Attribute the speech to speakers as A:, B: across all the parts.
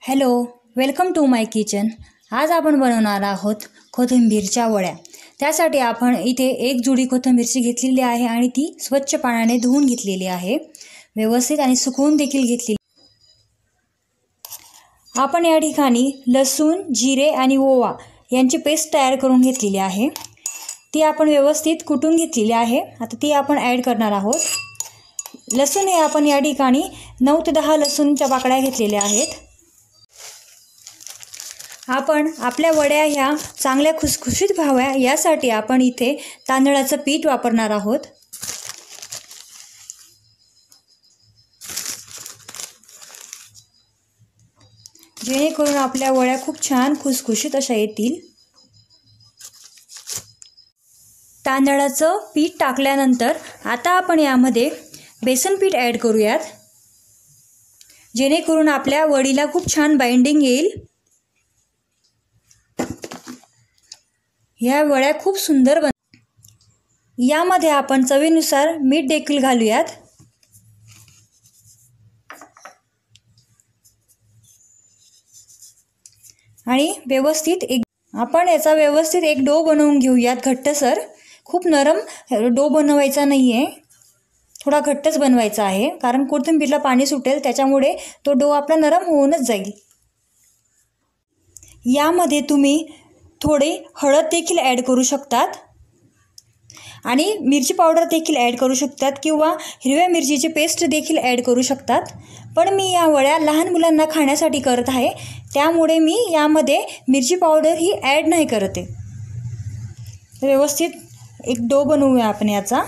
A: Hello, welcome to my kitchen. आज आपण बनवणार आहोत कोथिंबीरच्या वड्या। त्यासाठी आपण इथे एक जुडी कोथिंबीरची घेतलेली आहे आणि ती स्वच्छ पाण्याने धुवून घेतलेली आहे व्यवस्थित आणि सुकवून देखील घेतलेली। आपण या ठिकाणी लसूण, जिरे आणि ओवा यांची पेस्ट तयार करून घेतलेली आहे। ती आपण व्यवस्थित कुटून घेतलेली आहे। आता ती आपण ॲड करणार आहोत। लसूण हे आपण या ठिकाणी 9 ते 10 लसूणच्या पाकळ्या घेतलेल्या आहेत। आपण आपल्या वड्या ह्या चांगल्या खुसखुशीत व्हाव्या यासाठी आपण इथे तांदळाचं पीठ वापरणार आहोत। जेणेकरून आपल्या वड्या खूप छान खुसखुशीत अशा येतील। तांदळाचं पीठ टाकल्यानंतर आता आपण यामध्ये बेसन पीठ ॲड करूयात, जेणेकरून आपल्या वडीला खूप छान बाइंडिंग येईल। ह्या वड्या खूप सुंदर यामध्ये आपण चवीनुसार मीठ देखील घालूयात। आणि व्यवस्थित आपण याचा व्यवस्थित एक डो बनवून घेऊयात घट्टसर। खूप नरम डो बनवायचा नाहीये, थोडा घट्टच बनवायचा आहे, कारण कोथिंबीरला पाणी सुटेल त्याच्यामुळे तो डो आपला नरम होऊनच जाईल। यामध्ये तुम्ही थोडे हळद देखील ॲड करू शकतात आणि मिरची पावडर देखील ॲड करू शकतात किंवा हिरव्या मिरचीची पेस्ट देखील ॲड करू शकतात। पण मी या वड्या लहान मुलांना खाण्यासाठी करत आहे, त्यामुळे मी यामध्ये मिरची पावडर ही ॲड नाही करत आहे। व्यवस्थित एक डो बनवूया आपण याचा।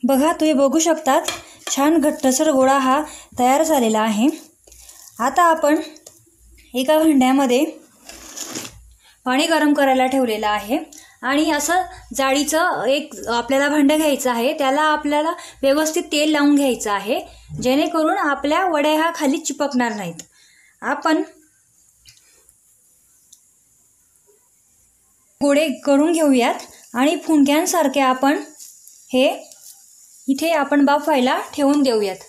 A: बघा, तुम्ही बघू शकतात छान घट्टसर गोळा हा तयार झालेला आहे। आता आपण एका भांड्यामध्ये पाणी गरम करायला ठेवलेलं आहे आणि असं जाळीचं एक आपल्याला भांडं घ्यायचं आहे। त्याला आपल्याला व्यवस्थित तेल लावून घ्यायचं आहे, जेणेकरून आपल्या वड्या ह्या खाली चिपकणार नाहीत। आपण गोळे करून घेऊयात आणि फुंक्यांसारखे आपण हे इथे आपण बाफायला ठेवून देऊयात।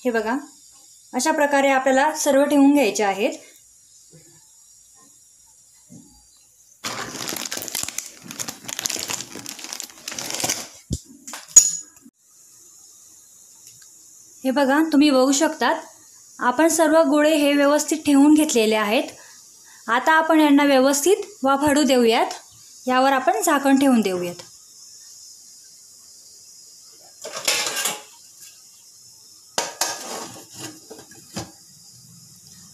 A: हे बघा, अशा प्रकारे आपल्याला सर्व ठेवून घ्यायचे आहेत। हे बघा, तुम्ही बघू शकतात आपण सर्व गोळे हे व्यवस्थित ठेवून घेतलेले आहेत। आता आपण यांना व्यवस्थित वाफाडू देऊयात। यावर आपण झाकण ठेवून देऊयात।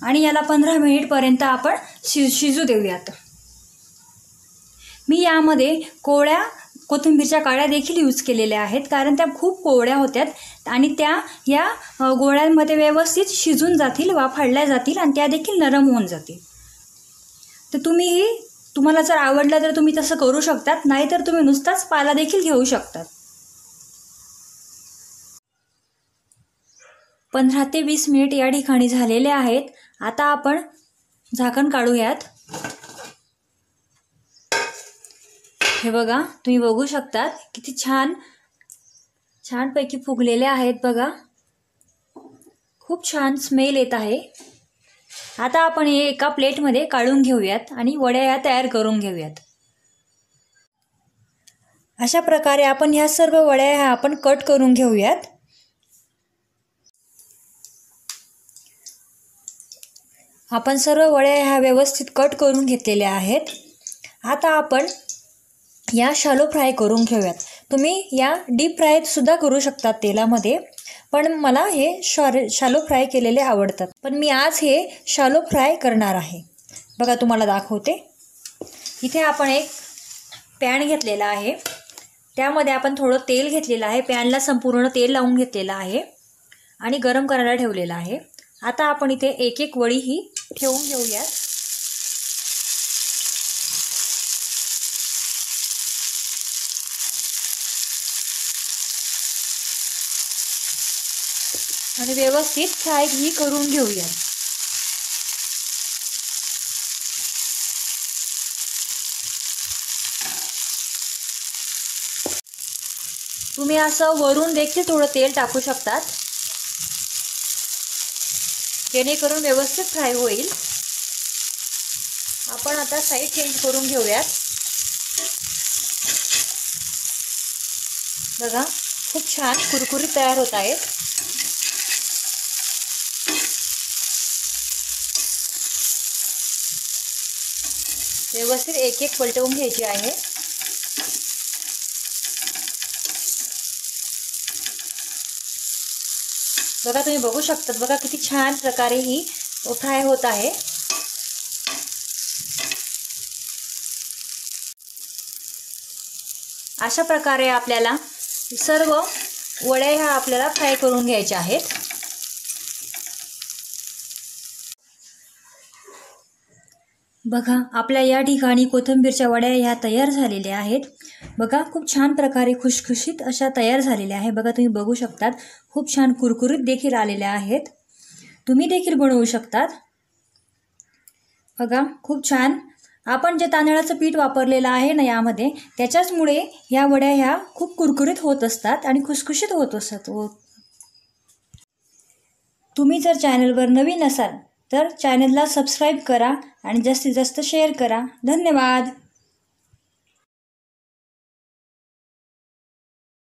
A: आणि याला 15 मिनिटपर्यंत आपण शिजू देऊयात। मी यामध्ये कोवळ्या कोथिंबीरच्या काड्या देखील यूज केलेल्या आहेत, कारण त्या खूप कोवळ्या होत्यात आणि त्या या गोळ्यांमध्ये व्यवस्थित शिजून जातील, वाफाडल्या जातील आणि त्या देखील नरम होऊन जातील। तर तुम्हाला जर आवडलं तर तुम्ही तसं करू शकतात, नाहीतर तुम्ही नुसताच पाला देखील घेऊ शकतात। 15 ते 20 मिनिट या ठिकाणी झालेले आहेत। आता आपण झाकण काढूयात। हे बघा, तुम्ही बघू शकतात किती छानपैकी फुगलेले आहेत। बघा, खूप छान स्मेल येत आहे। आता आपण हे एका प्लेटमध्ये काढून घेऊयात आणि वड्या ह्या तयार करून घेऊयात। अशा प्रकारे आपण ह्या सर्व वड्या ह्या आपण कट करून घेऊयात। आपण सर्व वड्या ह्या व्यवस्थित कट करून घेतलेल्या आहेत। आता आपण या शॅलो फ्राय करून घेऊयात। तुम्ही या डीप फ्राय सुद्धा करू शकतात तेलामध्ये, पण मला हे शॅलो फ्राय केलेले आवडतात। पण मी आज हे शॅलो फ्राय करणार आहे। बघा, तुम्हाला दाखवते। इथे आपण एक पॅन घेतलेला आहे, त्यामध्ये आपण थोडं तेल घेतलेलं आहे। पॅनला संपूर्ण तेल लावून घेतलेलं आहे आणि गरम करायला ठेवलेलं आहे। आता आपण इथे एक एक वडी ही ठेवून घेऊयात। आणि व्यवस्थित फ्राय ही करून घेऊया। तुम्ही असं वरून देखील थोडं तेल टाकू शकतात, जेणेकरून व्यवस्थित फ्राय होईल. आपण आता साईड चेंज करून घेऊयात. बघा, खूप छान कुरकुरीत तयार होत आहेत. व्यवस्थित एक एक पलटवून घ्यायची आहे. बघा, तुम्ही बघू शकतात, बघा किती छान प्रकारे ही फ्राय होत आहे. अशा प्रकारे आपल्याला सर्व वड्या ह्या आपल्याला फ्राय करून घ्यायच्या आहेत. बघा, आपल्या या ठिकाणी कोथिंबीरच्या वड्या ह्या तयार झालेल्या आहेत. बघा, खूप छान प्रकारे खुशखुशीत अशा तयार झालेल्या आहे. बघा, तुम्ही बघू शकतात, खूप छान कुरकुरीत देखील आलेल्या आहेत. तुम्ही देखील बनवू शकतात. बघा, खूप छान. आपण जे तांदळाचं पीठ वापरलेलं आहे ना यामध्ये, त्याच्याचमुळे ह्या वड्या ह्या खूप कुरकुरीत होत असतात आणि खुसखुशीत होत असतात. तुम्ही जर चॅनलवर नवीन असाल तर चॅनलला सबस्क्राईब करा आणि जास्तीत जास्त शेअर करा. धन्यवाद.